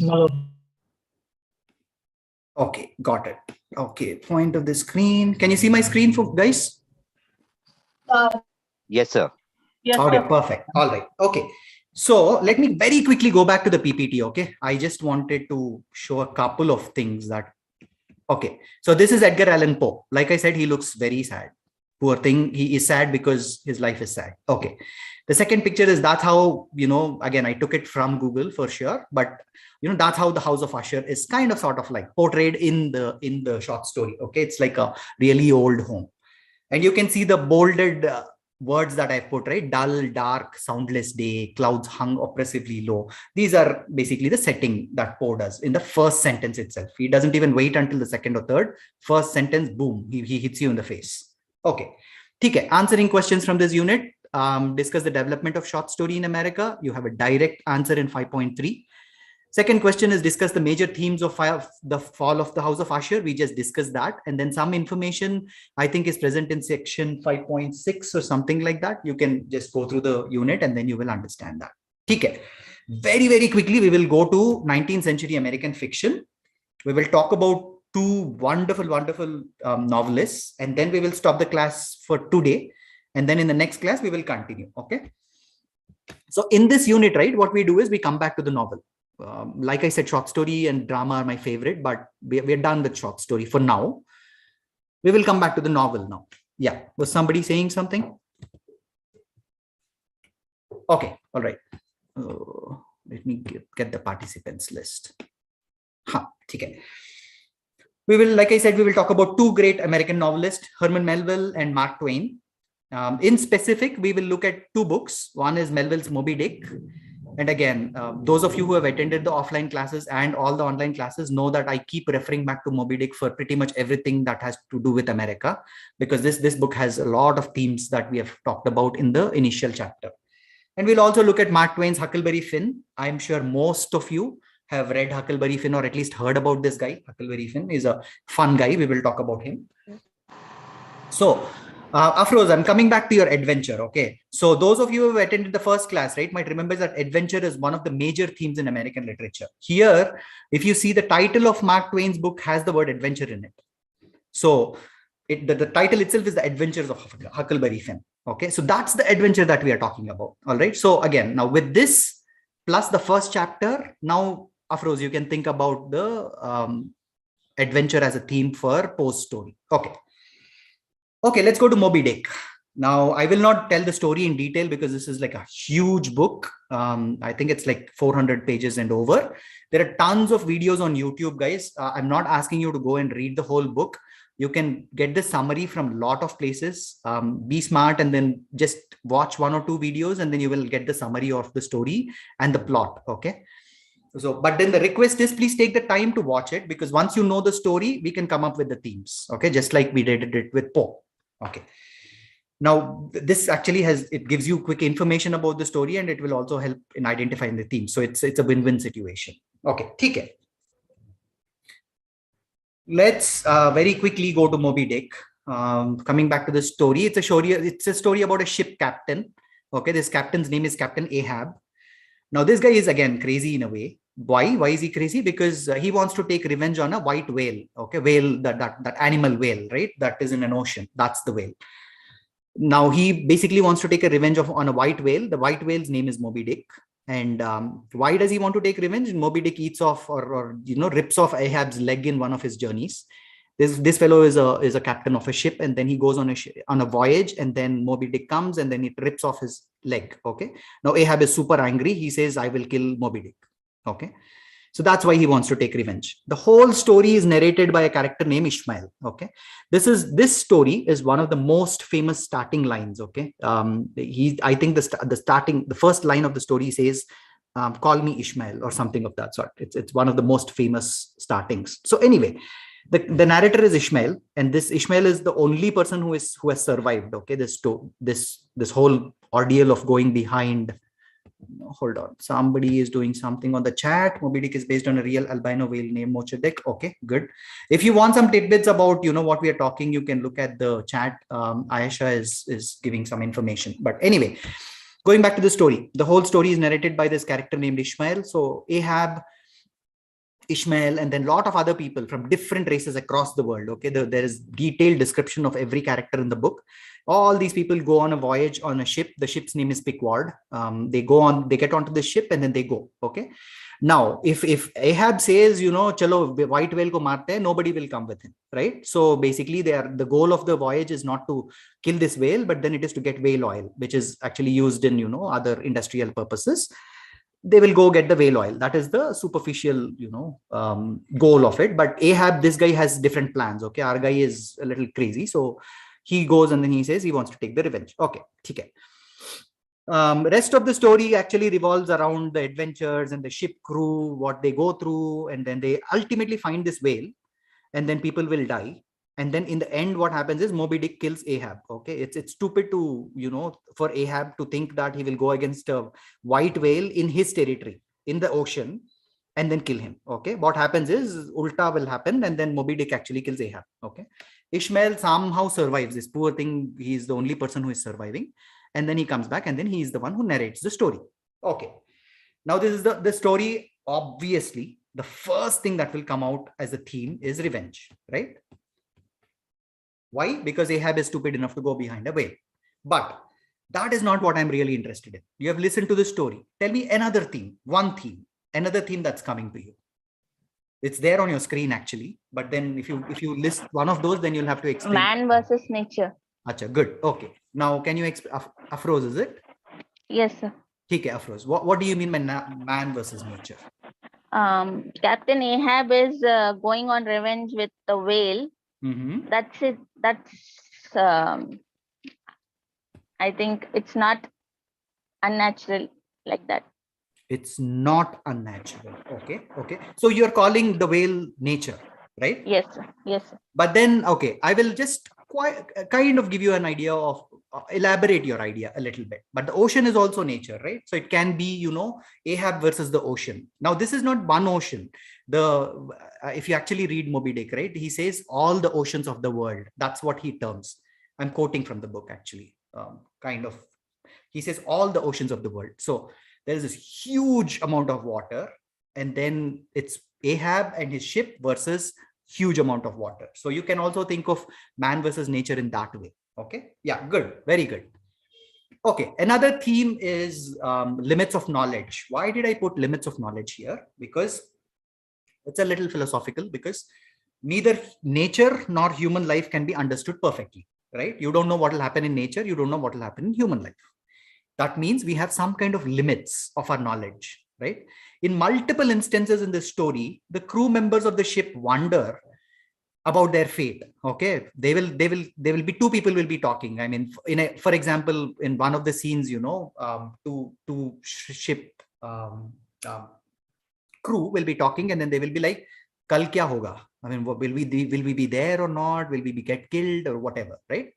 No. Okay, got it. Okay, point of the screen. Can you see my screen, for guys? Yes, sir. Yes, Okay, sir. perfect. All right. Okay. So let me very quickly go back to the PPT. Okay. I just wanted to show a couple of things that. Okay. So this is Edgar Allan Poe. Like I said, he looks very sad. Poor thing. He is sad because his life is sad. Okay. The second picture is that's how, again, I took it from Google for sure, but that's how the House of Usher is kind of sort of like portrayed in the short story. Okay. It's like a really old home. And you can see the bolded words that I put, right? Dull, dark, soundless day, clouds hung oppressively low. These are basically the setting that Poe does in the first sentence itself. He doesn't even wait until the second or third. First sentence, boom, he hits you in the face. Okay. Okay. Answering questions from this unit. Discuss the development of short story in America. You have a direct answer in 5.3. Second question is discuss the major themes of the fall of the House of Usher. We just discussed that. And then some information I think is present in section 5.6 or something like that. You can just go through the unit and then you will understand that. Okay. Very, very quickly, we will go to 19th century American fiction. We will talk about two wonderful, wonderful novelists. And then we will stop the class for today. And then in the next class, we will continue. Okay. So in this unit, right, what we do is we come back to the novel. Like I said, short story and drama are my favorite, but we're done with short story for now. We will come back to the novel now. Yeah. Was somebody saying something? Okay. All right. Let me get the participants list. Okay. We will, like I said, we will talk about two great American novelists, Herman Melville and Mark Twain. In specific, we will look at two books. One is Melville's Moby Dick. And again, those of you who have attended the offline classes and all the online classes know that I keep referring back to Moby Dick for pretty much everything that has to do with America, because this book has a lot of themes that we have talked about in the initial chapter. And we'll also look at Mark Twain's Huckleberry Finn. I'm sure most of you have read Huckleberry Finn or at least heard about this guy. Huckleberry Finn is a fun guy. We will talk about him. So, Afroz, I'm coming back to your adventure. Okay. So those of you who have attended the first class, right, might remember that adventure is one of the major themes in American literature. Here, if you see the title of Mark Twain's book has the word adventure in it. So the title itself is The Adventures of Huckleberry Finn. Okay. So that's the adventure that we are talking about. All right. So again, now with this plus the first chapter, now Afroz, you can think about the adventure as a theme for Poe's story. Okay. Okay, let's go to Moby Dick. Now, I will not tell the story in detail because this is like a huge book. I think it's like 400 pages and over. There are tons of videos on YouTube, guys. I'm not asking you to go and read the whole book. You can get the summary from a lot of places. Be smart and then just watch one or two videos and then you will get the summary of the story and the plot. Okay. So, but then the request is please take the time to watch it, because once you know the story, we can come up with the themes. Okay. Just like we did it with Poe. Okay. Now, this actually it gives you quick information about the story and it will also help in identifying the theme. So it's a win-win situation. Okay. Okay. Let's very quickly go to Moby Dick. Coming back to the story, it's a story about a ship captain. Okay. This captain's name is Captain Ahab. Now, this guy is again crazy in a way. Why? Why is he crazy? Because he wants to take revenge on a white whale. Okay, whale, that animal whale, right? That is in an ocean. That's the whale. Now he basically wants to take a revenge on a white whale. The white whale's name is Moby Dick. And why does he want to take revenge? Moby Dick eats off or rips off Ahab's leg in one of his journeys. This fellow is a captain of a ship, and then he goes on a voyage, and then Moby Dick comes and then it rips off his leg. Okay. Now Ahab is super angry. He says, I will kill Moby Dick. Okay. So that's why he wants to take revenge. The whole story is narrated by a character named Ishmael. Okay. This story is one of the most famous starting lines. Okay. I think the first line of the story says, call me Ishmael or something of that sort. It's one of the most famous startings. So anyway, the narrator is Ishmael, and this Ishmael is the only person who has survived. Okay, this whole ordeal of going behind. Hold on, somebody is doing something on the chat. Moby Dick is based on a real albino whale named Mochedek. Okay, good. If you want some tidbits about what we are talking, you can look at the chat. Ayesha is giving some information. But anyway, going back to the story, the whole story is narrated by this character named Ishmael. So Ahab Ishmael, and then a lot of other people from different races across the world. Okay, there is detailed description of every character in the book. All these people go on a voyage on a ship. The ship's name is Pickward. They get onto the ship and then they go. Okay. Now, if Ahab says, chalo white whale ko marte hai, nobody will come with him, right? So basically, the goal of the voyage is not to kill this whale, but then it is to get whale oil, which is actually used in other industrial purposes. They will go get the whale oil. That is the superficial, goal of it. But Ahab, this guy has different plans. Okay, our guy is a little crazy, so he goes and then he says he wants to take the revenge. Okay, okay. Rest of the story actually revolves around the adventures and the ship crew, what they go through, and then they ultimately find this whale, and then people will die. And then in the end, what happens is Moby Dick kills Ahab. Okay, it's stupid to for Ahab to think that he will go against a white whale in his territory in the ocean and then kill him. Okay, what happens is ulta will happen, and then Moby Dick actually kills Ahab. Okay, Ishmael somehow survives. This poor thing, he's the only person who is surviving, and then he comes back, and then he is the one who narrates the story. Okay, now this is the story. Obviously, the first thing that will come out as a theme is revenge, right? Why? Because Ahab is stupid enough to go behind a whale. But that is not what I'm really interested in. You have listened to the story. Tell me another theme, another theme that's coming to you. It's there on your screen actually. But then if you list one of those, then you'll have to explain. Man versus nature. Acha, good. Okay. Now, can you explain? Afroz, is it? Yes, sir. Okay, Afroz. What do you mean by man versus nature? Captain Ahab is going on revenge with the whale. Mm-hmm. That's it. That's I think it's not unnatural like that. It's not unnatural. Okay. So you're calling the whale nature, right? Yes, sir. Yes, sir. But then, okay, I will just kind of give you an idea of elaborate your idea a little bit. But the ocean is also nature, right? So it can be, Ahab versus the ocean. Now, this is not one ocean. If you actually read Moby Dick, right, he says all the oceans of the world. That's what he terms. I'm quoting from the book actually. He says all the oceans of the world. So there is this huge amount of water, and then it's Ahab and his ship versus huge amount of water. So you can also think of man versus nature in that way. Okay. Yeah, good. Very good. Okay. Another theme is limits of knowledge. Why did I put limits of knowledge here? Because it's a little philosophical, because neither nature nor human life can be understood perfectly, right? You don't know what will happen in nature. You don't know what will happen in human life. That means we have some kind of limits of our knowledge, right? In multiple instances in the story, the crew members of the ship wonder about their fate. Okay, they will be two people will be talking. I mean, for example, in one of the scenes, two ship crew will be talking, and then they will be like, "Kal kya hoga?" I mean, will we be there or not? Will we get killed or whatever, right?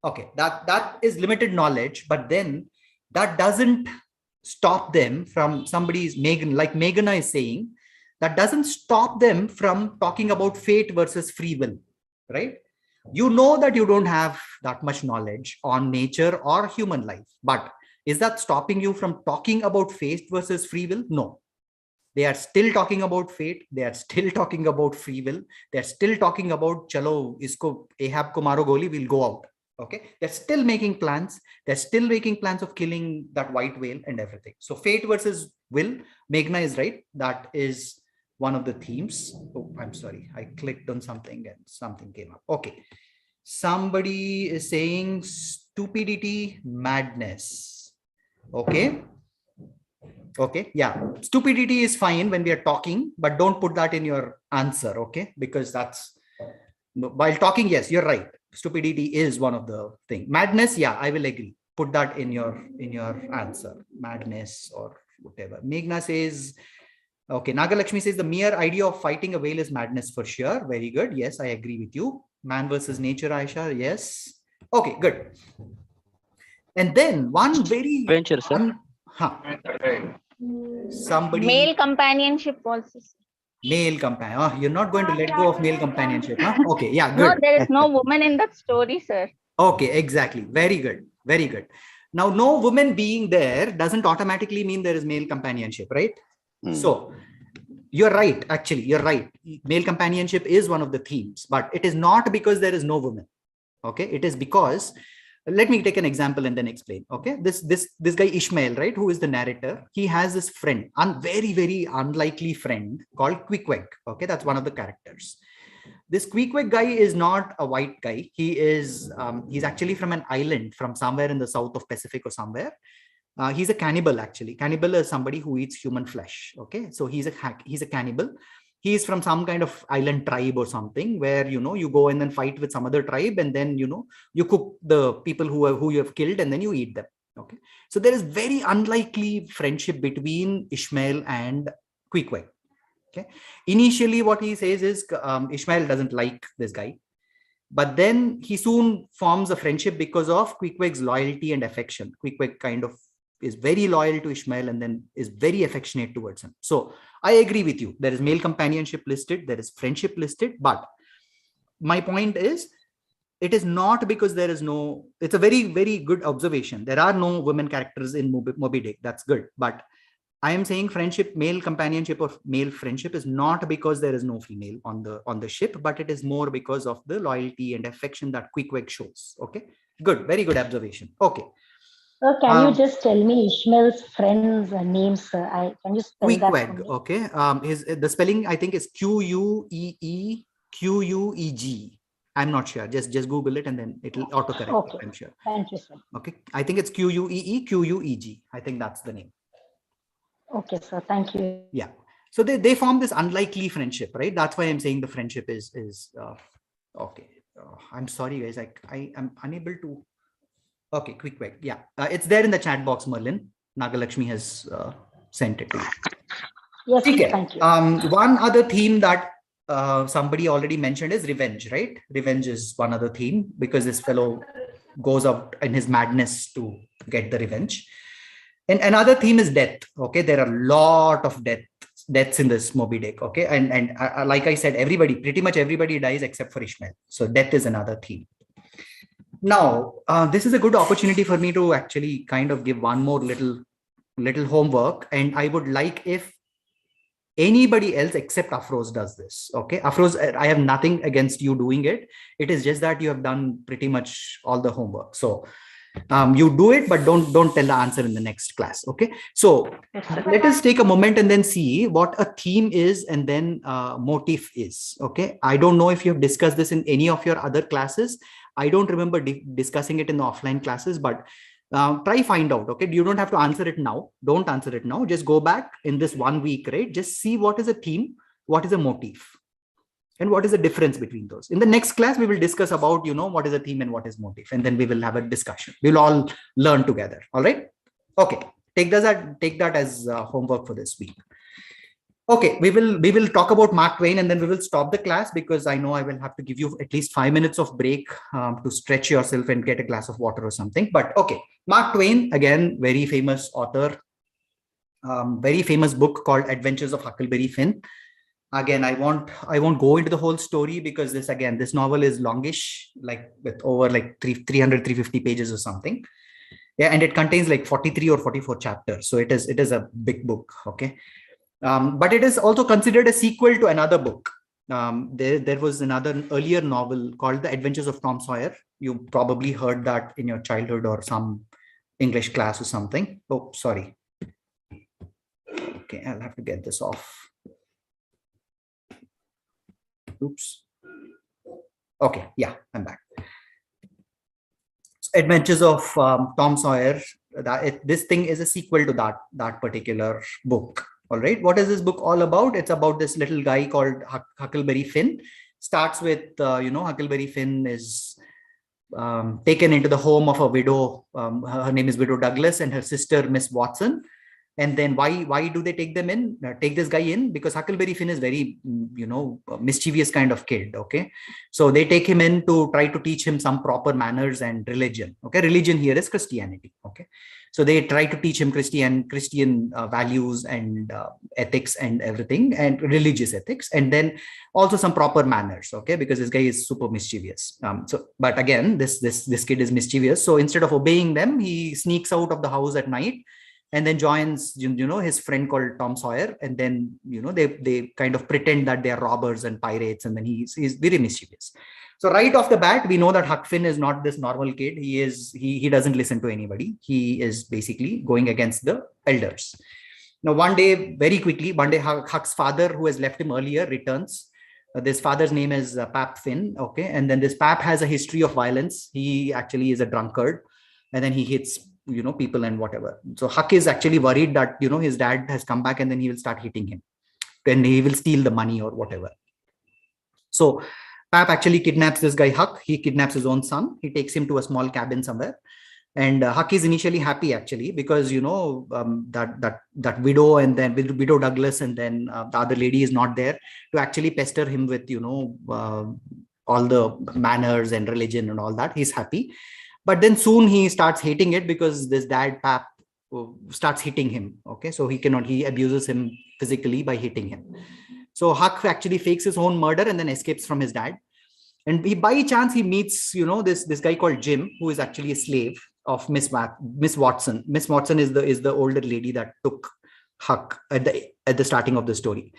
Okay, that is limited knowledge, but then that doesn't stop them from like Meghana is saying, that doesn't stop them from talking about fate versus free will, right? You know that you don't have that much knowledge on nature or human life, but is that stopping you from talking about fate versus free will? No. They are still talking about fate. They are still talking about free will. They're still talking about, chalo, isko Ahab ko maro goli, we'll go out. Okay, they're still making plans. They're still making plans of killing that white whale and everything. So fate versus will, Meghna is right. That is one of the themes. Oh, I'm sorry. I clicked on something and something came up. Okay. Somebody is saying stupidity, madness. Okay. Okay. Yeah. Stupidity is fine when we are talking, but don't put that in your answer. Okay. Because that's, while talking, yes, you're right. Stupidity is one of the things. Madness, yeah, I will agree. Put that in your answer. Madness or whatever. Meghna says, okay, Nagalakshmi says the mere idea of fighting a whale is madness for sure. Very good. Yes, I agree with you. Man versus nature, Aisha. Yes. Okay, good. And then one very Venture, sir. Somebody. Male companionship also. Male companion. Oh, you're not going to let go of male companionship. Huh? Okay, yeah, good. No, there is no woman in that story, sir. Okay, exactly. Very good. Very good. Now, no woman being there doesn't automatically mean there is male companionship, right? So You're right. Actually, you're right. Male companionship is one of the themes, but it is not because there is no woman. Okay, it is because, let me take an example and then explain. Okay, this guy Ishmael, right, who is the narrator, he has this friend, very unlikely friend called Queequeg. Okay, that's one of the characters. This Queequeg guy is not a white guy. He is he's actually from an island from somewhere in the south of Pacific or somewhere. He's a cannibal. Actually, cannibal is somebody who eats human flesh. Okay, so he's a cannibal. He's from some kind of island tribe or something, where you go and then fight with some other tribe, and then you cook the people who you have killed, and then you eat them. Okay, so there is very unlikely friendship between Ishmael and Queequeg. Okay, initially what he says is Ishmael doesn't like this guy, but then he soon forms a friendship because of Queequeg's loyalty and affection. Queequeg kind of is very loyal to Ishmael and then is very affectionate towards him. So I agree with you. There is male companionship listed, there is friendship listed, but my point is, it is not because there is no, it's a very good observation. There are no women characters in Moby Dick. That's good. But I am saying friendship, male companionship or male friendship is not because there is no female on the ship, but it is more because of the loyalty and affection that Queequeg shows. Okay, good, very good observation. Okay. So can you just tell me Ishmael's friends' names? Can you spell that for Queequeg, me? okay. The spelling I think is Queequeg. I'm not sure. Just Google it and then it'll autocorrect. Okay. I'm sure. Thank you, sir. Okay. I think it's Queequeg. I think that's the name. Okay, sir. Thank you. Yeah. So they form this unlikely friendship, right? That's why I'm saying the friendship is okay. I'm sorry, guys. I am unable to. Okay, Queequeg. Yeah, it's there in the chat box. Merlin Nagalakshmi has sent it to you. Yes, Okay. thank you. One other theme that somebody already mentioned is revenge, right? Revenge is one other theme because this fellow goes out in his madness to get the revenge. And another theme is death. Okay, there are a lot of deaths in this Moby Dick. Okay, and like I said, pretty much everybody dies except for Ishmael. So death is another theme. Now, this is a good opportunity for me to actually kind of give one more little homework, and I would like if anybody else except Afroz does this. Okay, Afroz, I have nothing against you doing it. It is just that you have done pretty much all the homework. So you do it, but don't tell the answer in the next class. Okay, so let us take a moment and then see what a theme is and then motif is. Okay, I don't know if you have discussed this in any of your other classes. I don't remember discussing it in the offline classes, but try find out. Okay, you don't have to answer it now. Don't answer it now. Just go back in this 1 week, right? Just see what is a theme, what is a motif, and what is the difference between those. In the next class, we will discuss about, what is a theme and what is motif, and then we will have a discussion. We'll all learn together. All right. Okay. Take that as homework for this week. Okay, we will talk about Mark Twain and then we will stop the class because I know I will have to give you at least 5 minutes of break to stretch yourself and get a glass of water or something. But okay, Mark Twain, again, very famous author, very famous book called Adventures of Huckleberry Finn. Again, I won't go into the whole story because this novel is longish, like with over like 350 pages or something. Yeah, and it contains like 43 or 44 chapters. So it is a big book. Okay. But it is also considered a sequel to another book. There was another earlier novel called The Adventures of Tom Sawyer. You probably heard that in your childhood or some English class or something. Oh, sorry. Okay, I'll have to get this off. Oops. Okay, yeah, I'm back. Adventures of Tom Sawyer. This thing is a sequel to that particular book. All right. What is this book all about? It's about this little guy called Huckleberry Finn. Starts with, Huckleberry Finn is taken into the home of a widow. Her name is Widow Douglas and her sister, Miss Watson. And then why do they take this guy in? Because Huckleberry Finn is very, mischievous kind of kid. Okay. So they take him in to try to teach him some proper manners and religion. Okay. Religion here is Christianity. Okay. So they try to teach him Christian values and ethics and everything, and religious ethics, and then also some proper manners. Okay, because this guy is super mischievous. But again, this kid is mischievous. So instead of obeying them, he sneaks out of the house at night and then joins, his friend called Tom Sawyer. And then, they kind of pretend that they are robbers and pirates. And then he's very mischievous. So right off the bat, we know that Huck Finn is not this normal kid. He doesn't listen to anybody. He is basically going against the elders. Now, one day, Huck's father, who has left him earlier, returns. This father's name is Pap Finn. Okay. And then this Pap has a history of violence. He actually is a drunkard. And then he hits, people and whatever. So Huck is actually worried that, his dad has come back and then he will start hitting him. Then he will steal the money or whatever. So Pap actually kidnaps this guy, Huck. He kidnaps his own son. He takes him to a small cabin somewhere. And Huck is initially happy, actually, because, that widow and then widow Douglas and then the other lady is not there to actually pester him with, all the manners and religion and all that. He's happy. But then soon he starts hating it because this dad, Pap, starts hitting him. Okay. So he abuses him physically by hitting him. So Huck actually fakes his own murder and then escapes from his dad. And by chance, he meets, this guy called Jim, who is actually a slave of Miss Watson. Miss Watson is the older lady that took Huck at the starting of the story.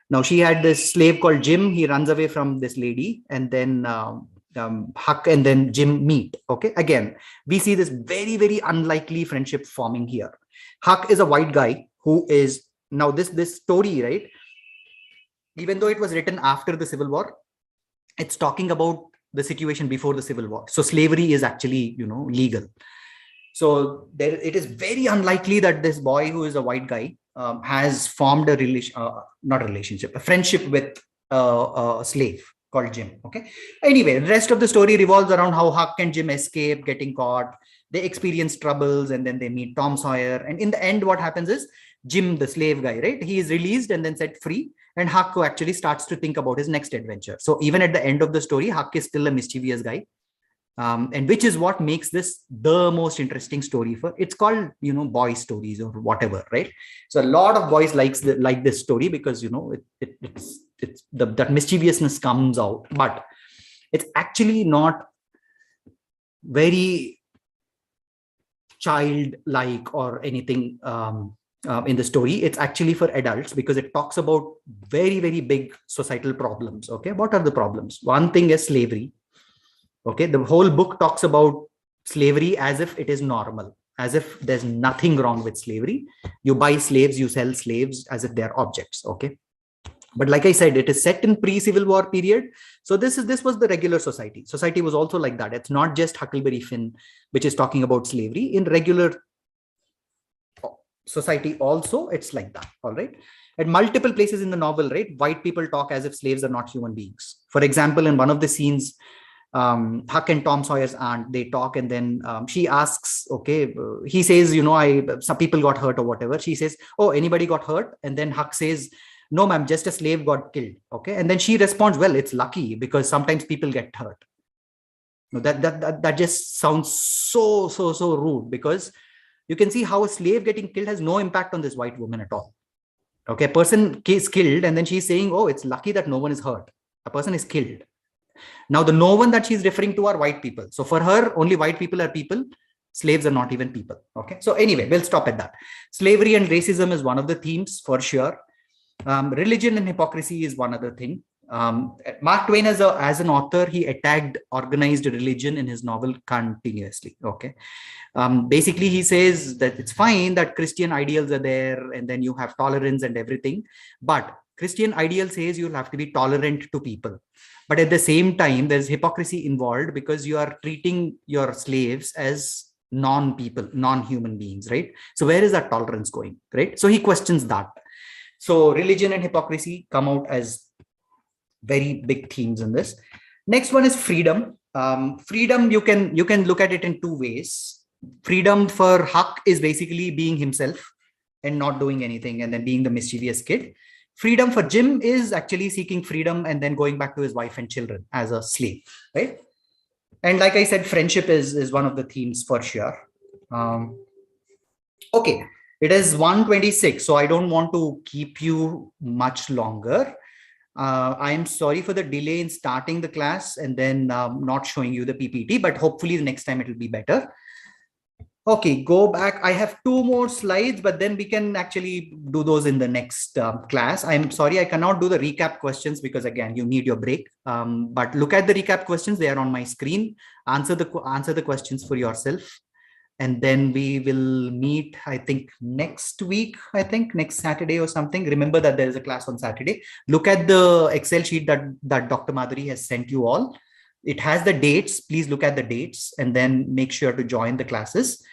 Now, she had this slave called Jim. He runs away from this lady, and then Huck and then Jim meet. Okay. Again, we see this very, very unlikely friendship forming here. Huck is a white guy who is now this story, right? Even though it was written after the Civil War, it's talking about the situation before the Civil War. So slavery is actually, legal. So it is very unlikely that this boy who is a white guy has formed a friendship with a slave called Jim. Okay. Anyway, the rest of the story revolves around how Huck and Jim escape getting caught. They experience troubles and then they meet Tom Sawyer. And in the end, what happens is Jim, the slave guy, right? He is released and then set free. And Huck actually starts to think about his next adventure. So even at the end of the story, Huck is still a mischievous guy. And which is what makes this the most interesting story it's called, boy stories or whatever, right? So a lot of boys like this story because, that mischievousness comes out, but it's actually not very childlike or anything in the story. It's actually for adults because it talks about very, very big societal problems. Okay. What are the problems? One thing is slavery. Okay. The whole book talks about slavery as if it is normal, as if there's nothing wrong with slavery. You buy slaves, you sell slaves as if they're objects. Okay. But like I said, it is set in pre-Civil War period. So this was the regular society. Society was also like that. It's not just Huckleberry Finn, which is talking about slavery. In regular society also, it's like that. All right. At multiple places in the novel, right, white people talk as if slaves are not human beings. For example, in one of the scenes, Huck and Tom Sawyer's aunt, they talk and then she asks, okay, he says, some people got hurt or whatever. She says, oh, anybody got hurt? And then Huck says, no, ma'am, just a slave got killed. Okay. And then she responds, well, it's lucky because sometimes people get hurt. No, that just sounds so rude because you can see how a slave getting killed has no impact on this white woman at all. Okay. A person is killed and then she's saying, oh, it's lucky that no one is hurt. A person is killed. Now, the no one that she's referring to are white people. So for her, only white people are people. Slaves are not even people. Okay. So anyway, we'll stop at that. Slavery and racism is one of the themes for sure. Religion and hypocrisy is one other thing. Mark Twain as an author, he attacked organized religion in his novel continuously. Okay. Basically, he says that it's fine that Christian ideals are there and then you have tolerance and everything. But Christian ideal says you'll have to be tolerant to people. But at the same time, there's hypocrisy involved because you are treating your slaves as non-people, non-human beings, right? So where is that tolerance going, right? So he questions that. So religion and hypocrisy come out as very big themes in this. Next one is freedom. Freedom, you can look at it in two ways. Freedom for Huck is basically being himself and not doing anything and then being the mischievous kid. Freedom for Jim is actually seeking freedom and then going back to his wife and children as a slave, right? And like I said, friendship is one of the themes for sure. Okay. It is 1:26, so I don't want to keep you much longer. I am sorry for the delay in starting the class and then not showing you the PPT, but hopefully the next time it will be better. Okay, go back. I have 2 more slides, but then we can actually do those in the next class. I'm sorry, I cannot do the recap questions because again, you need your break. But look at the recap questions. They are on my screen. Answer the questions for yourself. And then we will meet, I think, next week, next Saturday or something. Remember that there is a class on Saturday. Look at the Excel sheet that Dr. Madhuri has sent you all. It has the dates. Please look at the dates and then make sure to join the classes.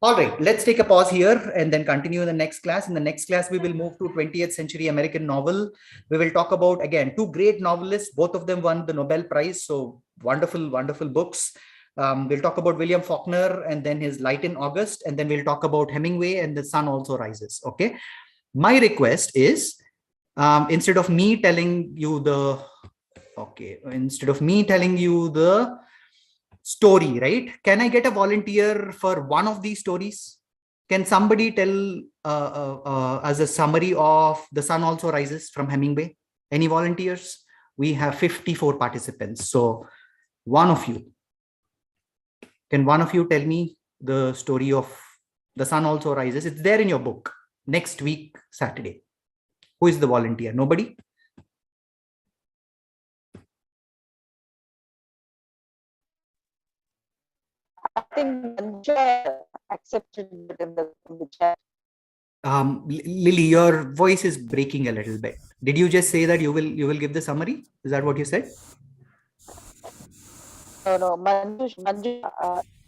All right, let's take a pause here and then continue in the next class. In the next class, we will move to 20th century American novel. We will talk about, again, 2 great novelists. Both of them won the Nobel Prize. So wonderful, wonderful books. We'll talk about William Faulkner and then his Light in August. And then we'll talk about Hemingway and The Sun Also Rises. Okay. My request is, instead of me telling you the story, right? Can I get a volunteer for one of these stories? Can somebody tell as a summary of The Sun Also Rises from Hemingway? Any volunteers? We have 54 participants. So one of you. Can one of you tell me the story of The Sun Also Rises? It's there in your book. Next week, Saturday. Who is the volunteer? Nobody? I think Manja accepted it in the chat. Lily, your voice is breaking a little bit. Did you just say that you will give the summary? Is that what you said? No, Manju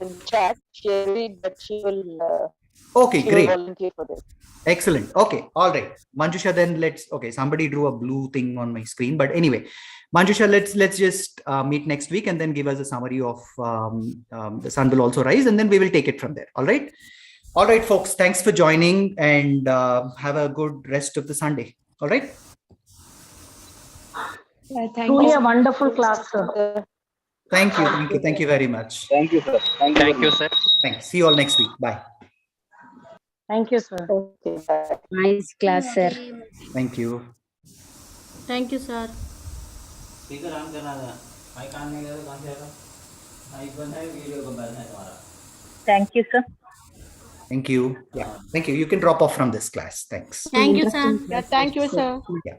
in the chat, she agreed that she will. Okay, she great. will volunteer for this. Excellent. Okay, all right. Manjusha, then somebody drew a blue thing on my screen. But anyway, Manjusha, let's just meet next week and then give us a summary of The Sun Will Also Rise, and then we will take it from there. All right. All right, folks. Thanks for joining and have a good rest of the Sunday. All right. Truly a wonderful class, sir. Thank you. Thank you very much. Thank you, sir. Thank you, sir. Thanks. See you all next week. Bye. Thank you, sir. Okay, bye. Nice class, sir. Thank you. Thank you, sir. Thank you, sir. Thank you. Yeah. Thank you. You can drop off from this class. Thanks. Thank you, sir. Yeah, thank you, sir. Yeah.